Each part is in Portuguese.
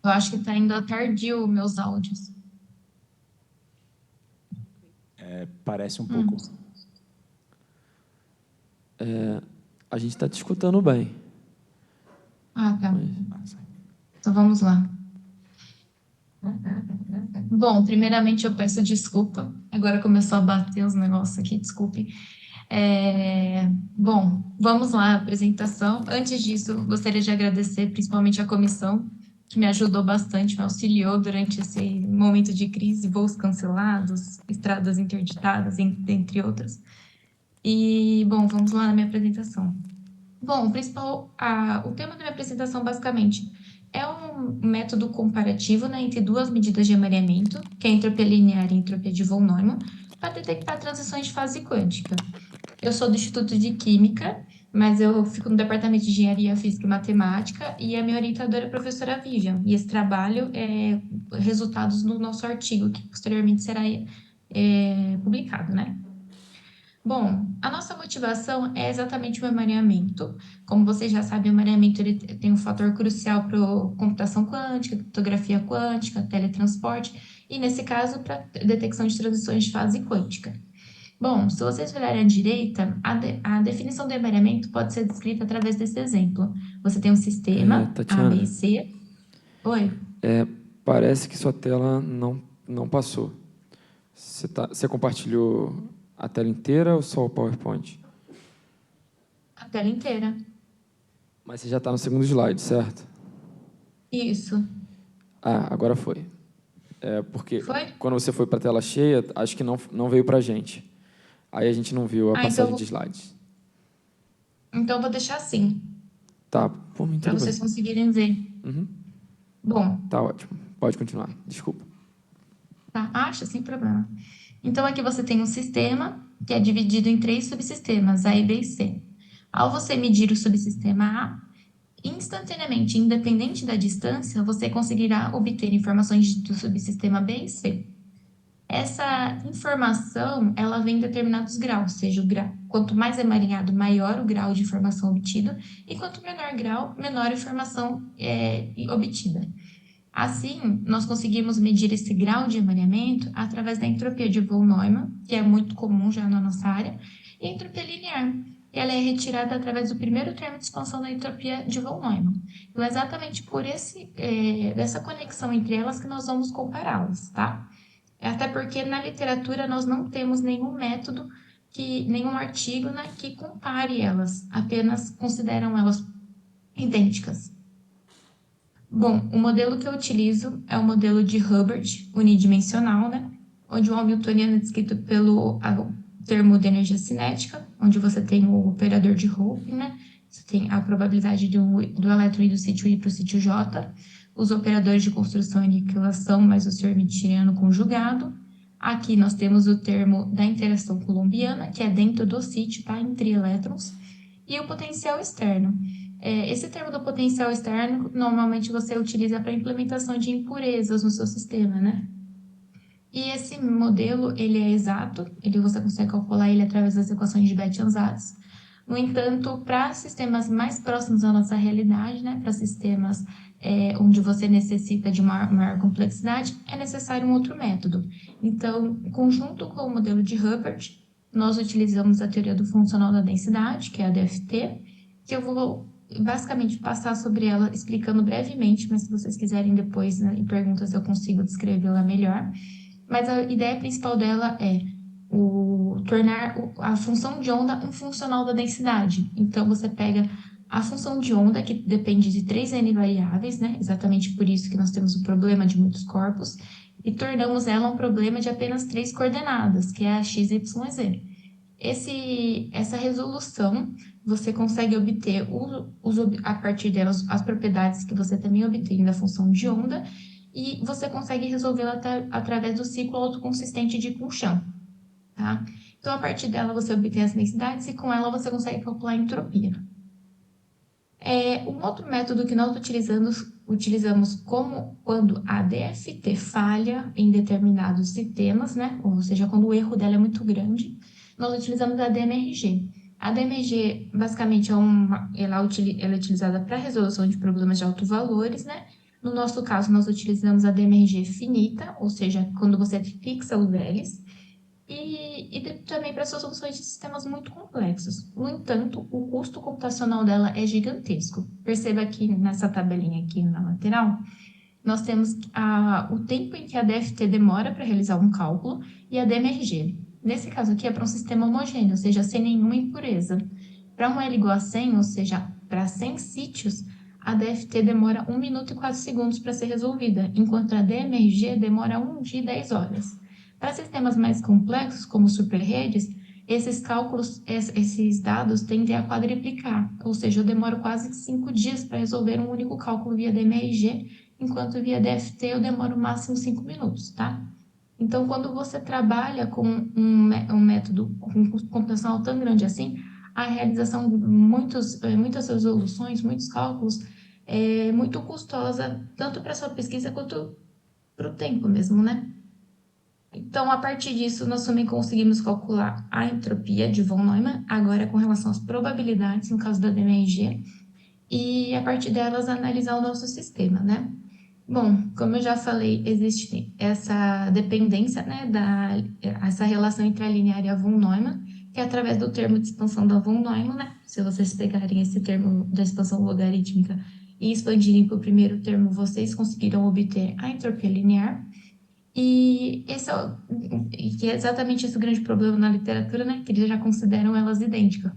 Eu acho que tá indo tardio meus áudios. Parece um Hum. pouco. A gente está te escutando bem. Ah, tá. Mas Então vamos lá. Bom, primeiramente eu peço desculpa. Agora começou a bater os negócios aqui, desculpe. Bom, vamos lá, apresentação. Antes disso, gostaria de agradecer principalmente a comissão, que me ajudou bastante, me auxiliou durante esse momento de crise, voos cancelados, estradas interditadas, entre outras. E, bom, vamos lá na minha apresentação. Bom, o tema da minha apresentação, basicamente, é um método comparativo, né, entre duas medidas de amareamento, que é a entropia linear e a entropia de von Neumann, para detectar transições de fase quântica. Eu sou do Instituto de Química, mas eu fico no Departamento de Engenharia Física e Matemática, e a minha orientadora é a professora Vivian. E esse trabalho é resultados do nosso artigo, que posteriormente será publicado, né? Bom, a nossa motivação é exatamente o emaranhamento. Como vocês já sabem, o emaranhamento ele tem um fator crucial para computação quântica, criptografia quântica, teletransporte, e nesse caso, para detecção de transições de fase quântica. Bom, se vocês olharem à direita, a definição do emaranhamento pode ser descrita através desse exemplo. Você tem um sistema A, B e Tatiana, C. Oi, parece que sua tela não passou. Você compartilhou a tela inteira ou só o PowerPoint? a tela inteira. Mas você já está no segundo slide, certo? Isso. Ah, agora foi. Porque Foi? quando você foi para a tela cheia, acho que não veio para a gente. Aí a gente não viu a Ah, então, passagem de slides. então eu vou deixar assim, Tá, por mim para tudo vocês bem. conseguirem ver. Uhum, Bom, tá ótimo. Pode continuar. Desculpa. tá? Acha, sem problema. Então, aqui você tem um sistema que é dividido em três subsistemas, A, B e C. Ao você medir o subsistema A, instantaneamente, independente da distância, você conseguirá obter informações do subsistema B e C. Essa informação, ela vem em determinados graus, ou seja, quanto mais emaranhado, maior o grau de informação obtido, e quanto menor grau, menor a informação obtida. Assim, nós conseguimos medir esse grau de emaranhamento através da entropia de von Neumann, que é muito comum já na nossa área, e a entropia linear, que ela é retirada através do primeiro termo de expansão da entropia de von Neumann. Então, é exatamente por dessa conexão entre elas que nós vamos compará-las, tá? Até porque na literatura nós não temos nenhum método, nenhum artigo, né, que compare elas, apenas consideram elas idênticas. Bom, o modelo que eu utilizo é o modelo de Hubbard unidimensional, né? Onde o Hamiltoniano é descrito pelo termo de energia cinética, onde você tem o operador de Hopf, né? Você tem a probabilidade do elétron ir do sítio I para o sítio J, os operadores de construção e aniquilação, mais o senhor hermitiano conjugado. Aqui nós temos o termo da interação coulombiana, que é dentro do sítio, tá? Entre elétrons, e o potencial externo. Esse termo do potencial externo, normalmente você utiliza para implementação de impurezas no seu sistema, né? E esse modelo, ele é exato, você consegue calcular ele através das equações de Bethe-Ansatz. No entanto, para sistemas mais próximos à nossa realidade, né, para sistemas onde você necessita de uma maior complexidade, é necessário um outro método. Então, conjunto com o modelo de Hubbard, nós utilizamos a teoria do funcional da densidade, que é a DFT, que eu vou basicamente passar sobre ela explicando brevemente, mas se vocês quiserem depois, né, em perguntas, eu consigo descrevê-la melhor. Mas a ideia principal dela é tornar a função de onda um funcional da densidade. Então, você pega a função de onda, que depende de 3n variáveis, né? Exatamente por isso que nós temos o problema de muitos corpos, e tornamos ela um problema de apenas três coordenadas, que é a x, y e z. Essa resolução você consegue obter a partir delas as propriedades que você também obtém da função de onda, e você consegue resolvê-la através do ciclo autoconsistente de Cauchy, tá? Então, a partir dela, você obtém as densidades e com ela você consegue calcular a entropia. Um outro método que nós utilizamos como quando a DFT falha em determinados sistemas, né? Ou seja, quando o erro dela é muito grande, nós utilizamos a DMRG. A DMRG, basicamente, ela é utilizada para resolução de problemas de alto valores, né? No nosso caso, nós utilizamos a DMRG finita, ou seja, quando você fixa os L's, também para soluções de sistemas muito complexos. No entanto, o custo computacional dela é gigantesco. Perceba aqui nessa tabelinha aqui na lateral, nós temos o tempo em que a DFT demora para realizar um cálculo e a DMRG. Nesse caso aqui é para um sistema homogêneo, ou seja, sem nenhuma impureza. Para um L igual a 100, ou seja, para 100 sítios, a DFT demora 1 minuto e 4 segundos para ser resolvida, enquanto a DMRG demora 1 dia e 10 horas. Para sistemas mais complexos, como superredes, esses cálculos, esses dados tendem a quadriplicar, ou seja, eu demoro quase 5 dias para resolver um único cálculo via DMRG, enquanto via DFT eu demoro máximo 5 minutos, tá? Então, quando você trabalha com um método com custo computacional tão grande assim, a realização de muitas resoluções, muitos cálculos, é muito custosa, tanto para a sua pesquisa quanto para o tempo mesmo, né? Então, a partir disso, nós também conseguimos calcular a entropia de von Neumann, agora com relação às probabilidades, no caso da DMRG, e a partir delas analisar o nosso sistema, né? Bom, como eu já falei, existe essa dependência, né, essa relação entre a linear e a von Neumann, que é através do termo de expansão da von Neumann, né? Se vocês pegarem esse termo da expansão logarítmica e expandirem para o primeiro termo, vocês conseguiram obter a entropia linear. Que é exatamente esse o grande problema na literatura, né? Que eles já consideram elas idênticas.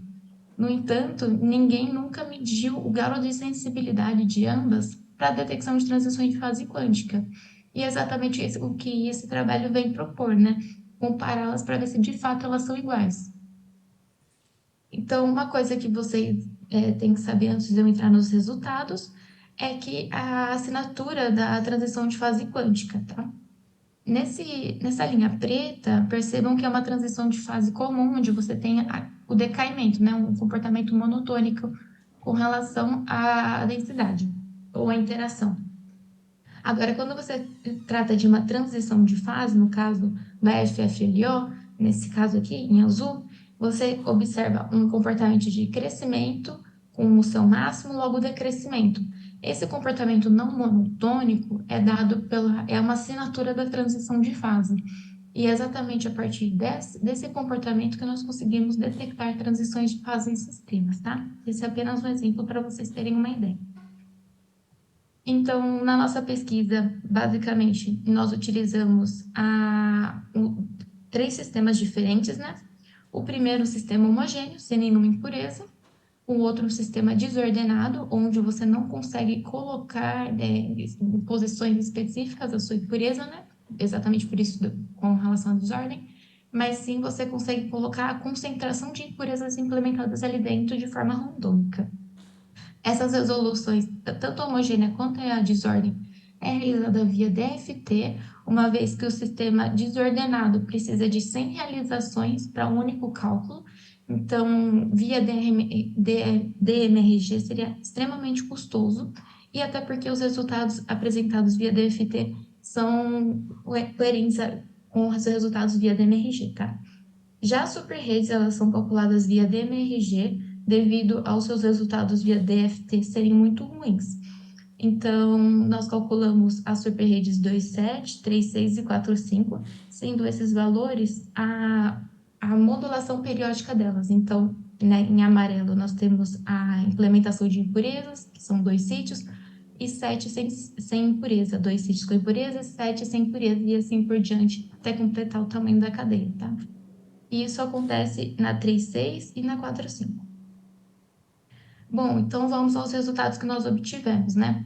No entanto, ninguém nunca mediu o grau de sensibilidade de ambas para a detecção de transições de fase quântica. E é exatamente o que esse trabalho vem propor, né? Compará-las para ver se de fato elas são iguais. Então, uma coisa que vocês têm que saber antes de eu entrar nos resultados é que a assinatura da transição de fase quântica, tá? Nessa linha preta, percebam que é uma transição de fase comum, onde você tem o decaimento, né? Um comportamento monotônico com relação à densidade ou à interação. Agora, quando você trata de uma transição de fase, no caso da FFLO, nesse caso aqui, em azul, você observa um comportamento de crescimento com o seu máximo, logo decrescimento. Esse comportamento não monotônico é uma assinatura da transição de fase. E é exatamente a partir desse comportamento que nós conseguimos detectar transições de fase em sistemas, tá? Esse é apenas um exemplo para vocês terem uma ideia. Então, na nossa pesquisa, basicamente, nós utilizamos 3 sistemas diferentes, né? O primeiro, sistema homogêneo, sem nenhuma impureza. O outro, um sistema desordenado, onde você não consegue colocar em posições específicas a sua impureza, né? Exatamente por isso, com relação à desordem. Mas sim, você consegue colocar a concentração de impurezas implementadas ali dentro de forma randômica. Essas resoluções, tanto a homogênea quanto a desordem, é realizada via DFT, uma vez que o sistema desordenado precisa de 100 realizações para um único cálculo. Então, via DMRG seria extremamente custoso, e até porque os resultados apresentados via DFT são coerentes com os resultados via DMRG, tá? Já as superredes, elas são calculadas via DMRG, devido aos seus resultados via DFT serem muito ruins. Então, nós calculamos as superredes 2,7, 3,6 e 4,5, sendo esses valores a modulação periódica delas. Então, né, em amarelo, nós temos a implementação de impurezas, que são 2 sítios, e 7 sem impureza, 2 sítios com impureza, 7 sem impureza, e assim por diante, até completar o tamanho da cadeia, tá? E isso acontece na 3,6 e na 4,5. Bom, então vamos aos resultados que nós obtivemos, né?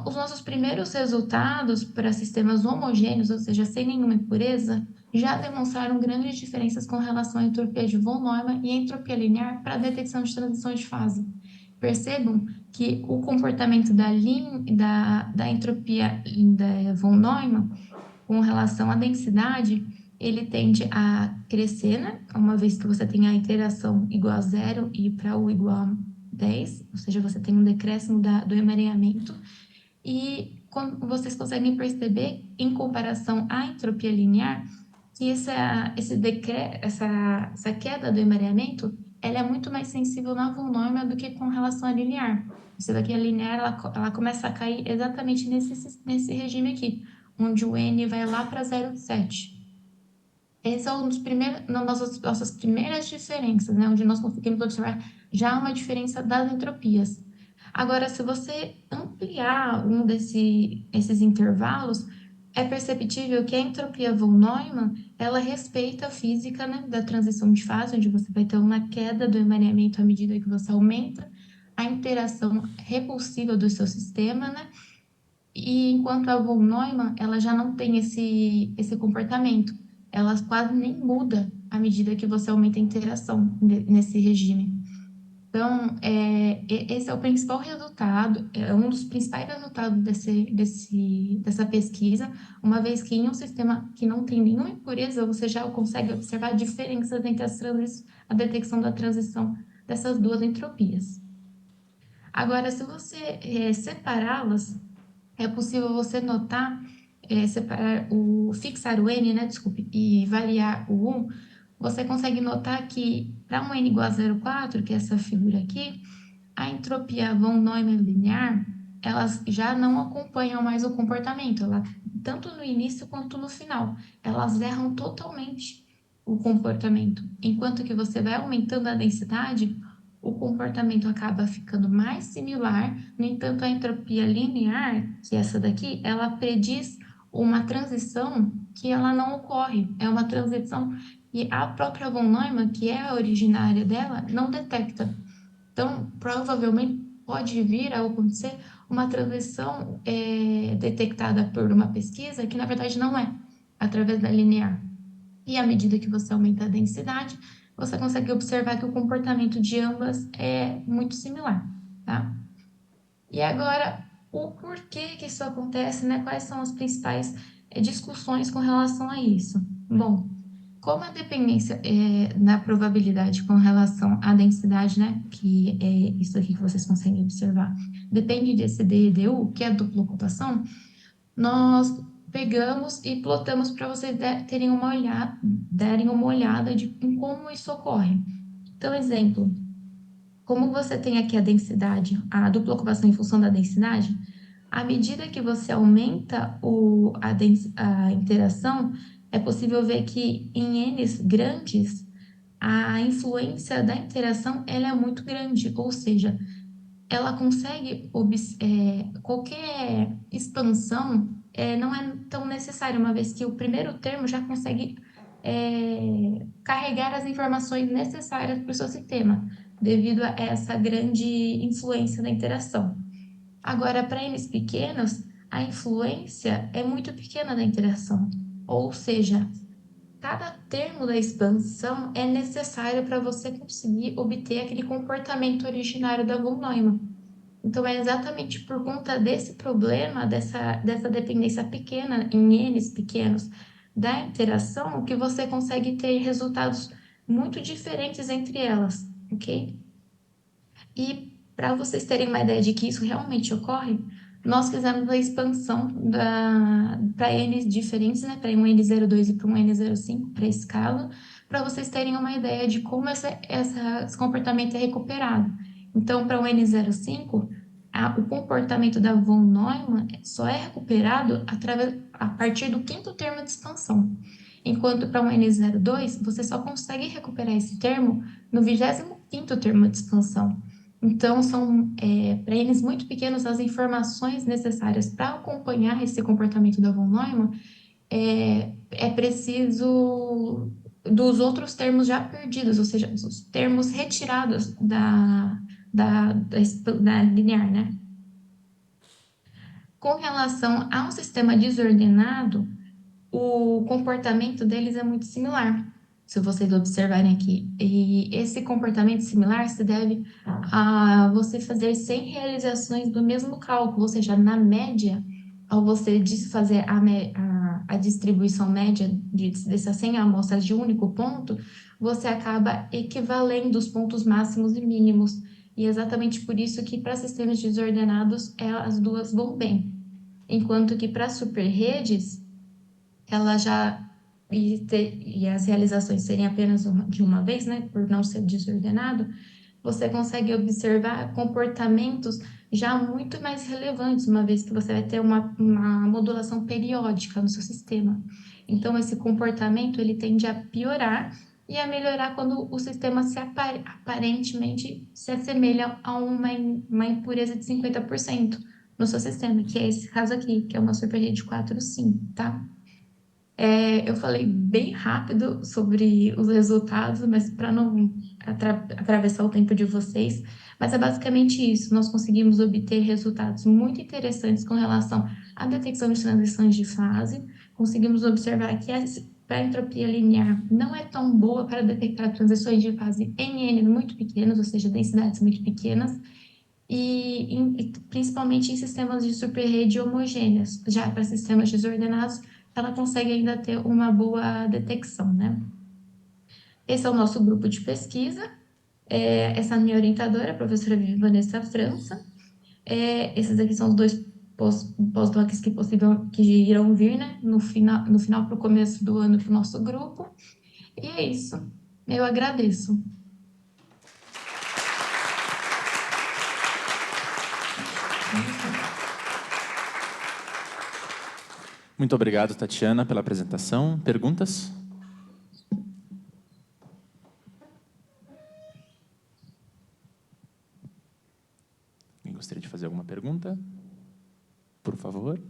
Os nossos primeiros resultados para sistemas homogêneos, ou seja, sem nenhuma impureza, já demonstraram grandes diferenças com relação à entropia de von Neumann e a entropia linear para a detecção de transições de fase. Percebam que o comportamento da entropia da von Neumann com relação à densidade, ele tende a crescer, né? Uma vez que você tem a interação igual a 0 e para U igual a 10, ou seja, você tem um decréscimo do emaranhamento. E vocês conseguem perceber, em comparação à entropia linear, que essa queda do emaranhamento ela é muito mais sensível na von Neumann do que com relação à linear. Você daqui a linear, ela começa a cair exatamente nesse regime aqui, onde o N vai lá para 0,7. Esse é um dos primeiros, nossas primeiras diferenças, né? Onde nós conseguimos observar já uma diferença das entropias. Agora, se você ampliar esses intervalos, é perceptível que a entropia von Neumann, ela respeita a física, né, da transição de fase, onde você vai ter uma queda do emaranhamento à medida que você aumenta a interação repulsiva do seu sistema, né? E enquanto a von Neumann, ela já não tem esse comportamento. Ela quase nem muda à medida que você aumenta a interação nesse regime. Então, esse é o principal resultado, é um dos principais resultados dessa pesquisa, uma vez que em um sistema que não tem nenhuma impureza, você já consegue observar diferenças entre a detecção da transição dessas duas entropias. Agora, se você separá-las, é possível você notar, fixar o n, né, desculpe, e variar o 1, você consegue notar que para um n igual a 0,4, que é essa figura aqui, a entropia von Neumann linear, elas já não acompanham mais o comportamento, tanto no início quanto no final. Elas erram totalmente o comportamento. Enquanto que você vai aumentando a densidade, o comportamento acaba ficando mais similar. No entanto, a entropia linear, que é essa daqui, ela prediz uma transição que ela não ocorre. É uma transição que a própria von Neumann, que é a originária dela, não detecta. Então, provavelmente pode vir a acontecer uma transição detectada por uma pesquisa que, na verdade, não é, através da linear. E à medida que você aumenta a densidade, você consegue observar que o comportamento de ambas é muito similar, tá? E agora, o porquê que isso acontece, né? Quais são as principais discussões com relação a isso? Bom, como a dependência na probabilidade com relação à densidade, né, que é isso aqui que vocês conseguem observar, depende desse D e DU, que é a dupla ocupação, nós pegamos e plotamos para vocês darem uma olhada em como isso ocorre. Então, exemplo, como você tem aqui a densidade, a dupla ocupação em função da densidade, à medida que você aumenta a interação, é possível ver que em N's grandes, a influência da interação ela é muito grande, ou seja, ela consegue, qualquer expansão não é tão necessária, uma vez que o primeiro termo já consegue carregar as informações necessárias para o seu sistema, devido a essa grande influência da interação. Agora, para N's pequenos, a influência é muito pequena da interação, ou seja, cada termo da expansão é necessário para você conseguir obter aquele comportamento originário da von Neumann. Então, é exatamente por conta desse problema, dessa dependência pequena, em N's pequenos, da interação, que você consegue ter resultados muito diferentes entre elas, ok? E para vocês terem uma ideia de que isso realmente ocorre, nós fizemos a expansão para N diferentes, né? Para um N02 e para um N05, para a escala, para vocês terem uma ideia de como esse comportamento é recuperado. Então, para o N05, o comportamento da von Neumann só é recuperado a partir do quinto termo de expansão. Enquanto para um N02, você só consegue recuperar esse termo no 25º termo de expansão. Então, são para eles muito pequenos as informações necessárias para acompanhar esse comportamento da von Neumann. É preciso dos outros termos já perdidos, ou seja, os termos retirados da linear, né? Com relação a um sistema desordenado, o comportamento deles é muito similar, se vocês observarem aqui. E esse comportamento similar se deve a você fazer 100 realizações do mesmo cálculo, ou seja, na média, ao você fazer a distribuição média dessas 100 amostras de um único ponto, você acaba equivalendo os pontos máximos e mínimos. E é exatamente por isso que para sistemas desordenados, as duas vão bem. Enquanto que para superredes, ela já e as realizações serem apenas de uma vez, né, por não ser desordenado, você consegue observar comportamentos já muito mais relevantes, uma vez que você vai ter uma modulação periódica no seu sistema. Então, esse comportamento ele tende a piorar e a melhorar quando o sistema aparentemente se assemelha a uma impureza de 50% no seu sistema, que é esse caso aqui, que é uma superrede 4 sim, tá? Eu falei bem rápido sobre os resultados, mas para não atravessar o tempo de vocês, mas é basicamente isso. Nós conseguimos obter resultados muito interessantes com relação à detecção de transições de fase. Conseguimos observar que a entropia linear não é tão boa para detectar transições de fase em N muito pequenas, ou seja, densidades muito pequenas, e principalmente em sistemas de superrede homogêneas. Já para sistemas desordenados, ela consegue ainda ter uma boa detecção, né? Esse é o nosso grupo de pesquisa. Essa é a minha orientadora, a professora Vanessa França. Esses aqui são os dois pós-docs que irão vir, né? No final para o começo do ano para o nosso grupo. E é isso. Eu agradeço. Muito obrigado, Tatiana, pela apresentação. Perguntas? Alguém gostaria de fazer alguma pergunta? Por favor.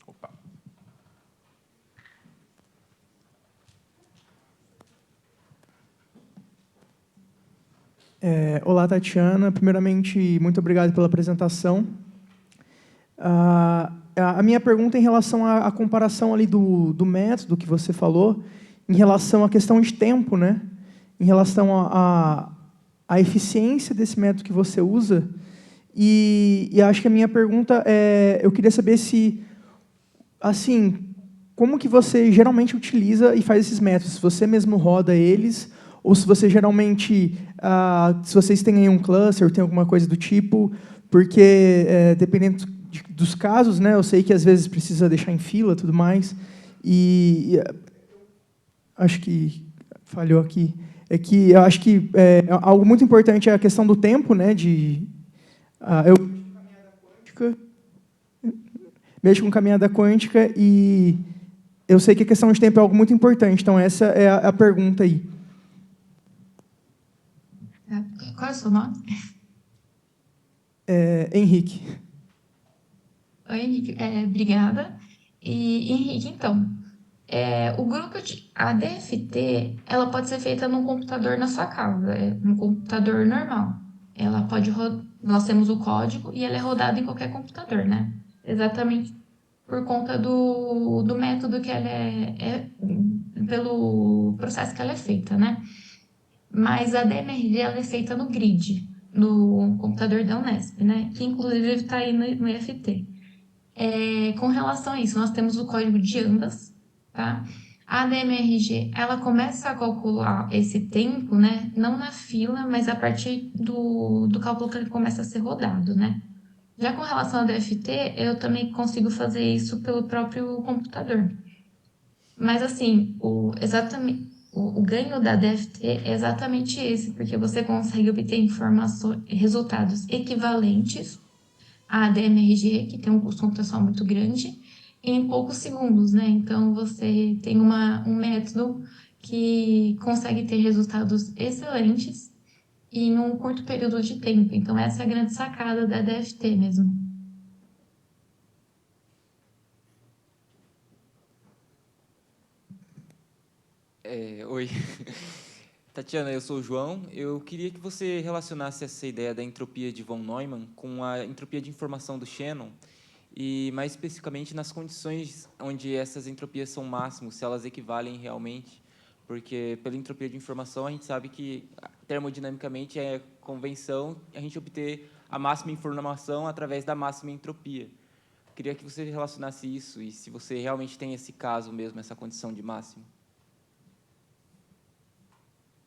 Opa. Olá, Tatiana. Primeiramente, muito obrigado pela apresentação. A minha pergunta é em relação à comparação ali do método que você falou, em relação à questão de tempo, né? Em relação à eficiência desse método que você usa. E acho que a minha pergunta eu queria saber se, assim, como que você geralmente utiliza e faz esses métodos? Se você mesmo roda eles, ou se você geralmente, se vocês têm aí um cluster, tem alguma coisa do tipo, porque dependendo dos casos, né, eu sei que às vezes precisa deixar em fila e tudo mais, e acho que falhou aqui, é que eu acho que algo muito importante é a questão do tempo, né, eu mexo com caminhada quântica e eu sei que a questão de tempo é algo muito importante, então essa é a pergunta aí. Qual é o seu nome? Henrique. Oi, Henrique. Obrigada. E, Henrique, então, a DFT, ela pode ser feita num computador na sua casa, num computador normal. Nós temos o código e ele é rodado em qualquer computador, né? Exatamente por conta do método que ela pelo processo que ela é feita, né? Mas a DMRG, ela é feita no grid, no computador da Unesp, né? Que inclusive está aí no IFT. Com relação a isso, nós temos o código de ambas, tá? A DMRG, ela começa a calcular esse tempo, né? Não na fila, mas a partir do cálculo que ele começa a ser rodado, né? Já com relação ao DFT, eu também consigo fazer isso pelo próprio computador. Mas, assim, o ganho da DFT é exatamente esse, porque você consegue obter informações, resultados equivalentes a DMRG, que tem um custo computacional muito grande, em poucos segundos, né? Então, você tem um método que consegue ter resultados excelentes e em um curto período de tempo. Então, essa é a grande sacada da DFT mesmo. Oi. Tatiana, eu sou o João. Eu queria que você relacionasse essa ideia da entropia de von Neumann com a entropia de informação do Shannon e, mais especificamente, nas condições onde essas entropias são máximos, se elas equivalem realmente, porque pela entropia de informação a gente sabe que termodinamicamente é convenção a gente obter a máxima informação através da máxima entropia. Queria que você relacionasse isso e se você realmente tem esse caso mesmo, essa condição de máximo.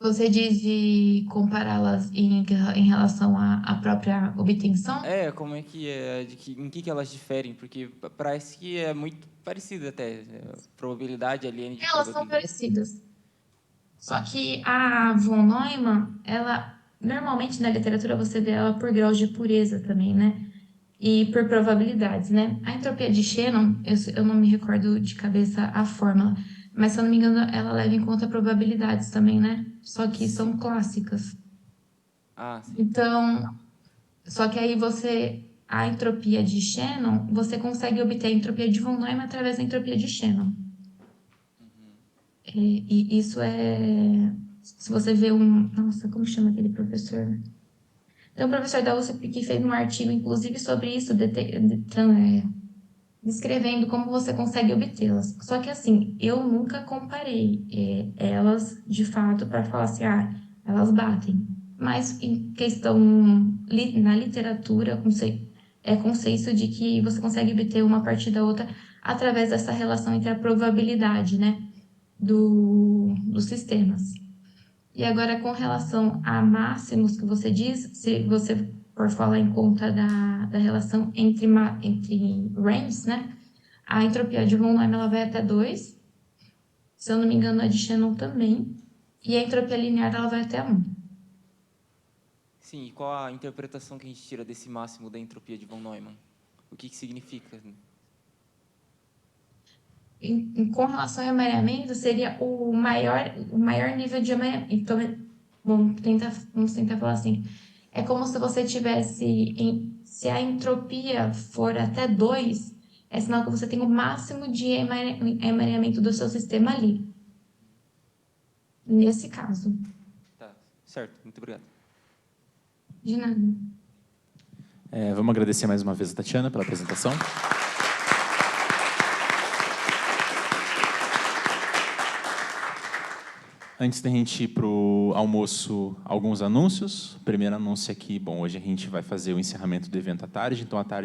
Você diz de compará-las em relação à própria obtenção? Como é que é, em que elas diferem? Porque parece que é muito parecido até, probabilidade, aliene de Elas são probabilidade. parecidas. Só que a von Neumann, ela normalmente na literatura você vê ela por graus de pureza também, né? E por probabilidades, né? A entropia de Shannon, eu não me recordo de cabeça a fórmula, mas se eu não me engano, ela leva em conta probabilidades também, né? Só que são Sim. clássicas. Ah, sim. Então, só que aí a entropia de Shannon, você consegue obter a entropia de von Neumann através da entropia de Shannon. E isso se você vê nossa, como chama aquele professor? Tem um professor da USP que fez um artigo, inclusive, sobre isso, descrevendo como você consegue obtê-las. Só que, assim, eu nunca comparei elas, de fato, para falar assim, elas batem. Mas, em questão, na literatura, é consenso de que você consegue obter uma partir da outra através dessa relação entre a probabilidade, né, dos sistemas. E agora, com relação a máximos que você diz, se você for falar em conta da relação entre ranges, né? A entropia de von Neumann ela vai até 2. Se eu não me engano, a de Shannon também. E a entropia linear ela vai até 1. Sim, e qual a interpretação que a gente tira desse máximo da entropia de von Neumann? O que significa? Com relação ao emaranhamento, seria o maior nível de emaranhamento. Então, vamos tentar falar assim. É como se você tivesse, se a entropia for até 2, é sinal que você tem o máximo de emaranhamento do seu sistema ali. Nesse caso. Tá, certo. Muito obrigado. De nada. Vamos agradecer mais uma vez a Tatiana pela apresentação. Antes da gente ir para o almoço, alguns anúncios. O primeiro anúncio aqui, bom, hoje a gente vai fazer o encerramento do evento à tarde, então à tarde